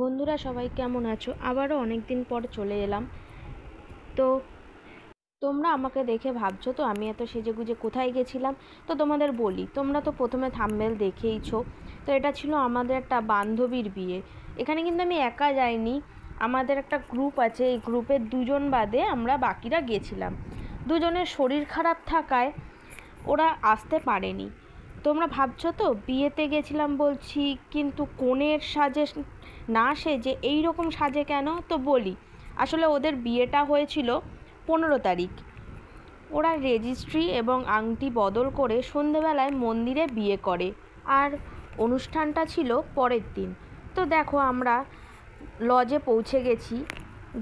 বন্ধুরা সবাই কেমন আছো? আবারও অনেক দিন পর চলে এলাম। তো তোমরা আমাকে দেখে ভাবছো তো আমি এত সেজেগুজে কোথায় গেছিলাম। তো তোমাদের বলি, তোমরা তো প্রথমে থাম্বনেল দেখেইছো। তো এটা ছিল আমাদের একটা বান্ধবীর বিয়ে। এখানে কিন্তু আমি একা যাইনি, আমাদের একটা গ্রুপ আছে, এই গ্রুপের দুজন বাদে আমরা বাকিরা গেছিলাম। দুজনের শরীর খারাপ থাকায় ওরা আসতে পারেনি। তোমরা ভাবছো তো বিয়েতে গেছিলাম বলছি, কিন্তু কনের সাজে না সেজে এই রকম সাজে কেন? তো বলি, আসলে ওদের বিয়েটা হয়েছিল 15 তারিখ। ওরা রেজিস্ট্রি এবং আংটি বদল করে সন্ধেবেলায় মন্দিরে বিয়ে করে, আর অনুষ্ঠানটা ছিল পরের দিন। তো দেখো আমরা লজে পৌঁছে গেছি,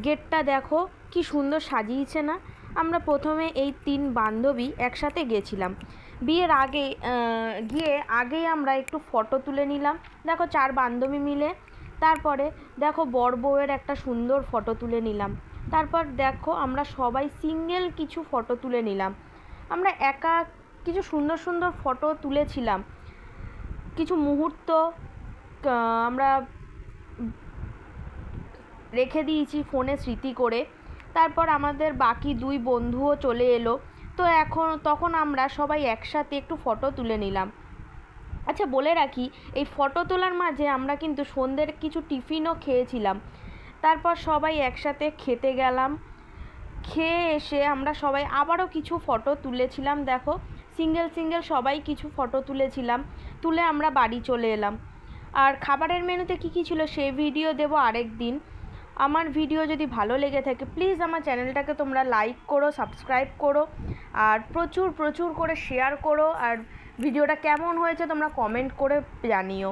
গেটটা দেখো কি সুন্দর সাজিয়েছে না। আমরা প্রথমে এই 3 বান্ধবী একসাথে গেছিলাম বিয়ের আগে। আগেই আমরা একটু ফটো তুলে নিলাম, দেখো 4 বান্ধবী মিলে। তারপরে দেখো বর বউয়ের একটা সুন্দর ফটো তুলে নিলাম। তারপর দেখো আমরা সবাই সিঙ্গেল কিছু ফটো তুলে নিলাম। আমরা একা কিছু সুন্দর সুন্দর ফটো তুলেছিলাম, কিছু মুহূর্ত আমরা রেখে দিয়েছি ফোনে স্মৃতি করে। তারপর আমাদের বাকি 2 বন্ধুও চলে এলো। তো তখন আমরা সবাই একসাথে একটু ফটো তুলে নিলাম। আচ্ছা বলে রাখি, এই ফটো তোলার মাঝে আমরা কিন্তু সন্ধ্যের কিছু টিফিনও খেয়েছিলাম। তারপর সবাই একসাথে খেতে গেলাম। খেয়ে এসে আমরা সবাই আবারও কিছু ফটো তুলেছিলাম। দেখো সিঙ্গেল সিঙ্গেল সবাই কিছু ফটো তুলেছিলাম, তুলে আমরা বাড়ি চলে এলাম। আর খাবারের মেনুতে কী কী ছিল সেই ভিডিও দেবো আরেক দিন। আমার ভিডিও যদি ভালো লেগে থাকে প্লিজ আমার চ্যানেলটাকে তোমরা লাইক করো, সাবস্ক্রাইব করো, আর প্রচুর প্রচুর করে শেয়ার করো। আর ভিডিওটা কেমন হয়েছে তোমরা কমেন্ট করে জানিও।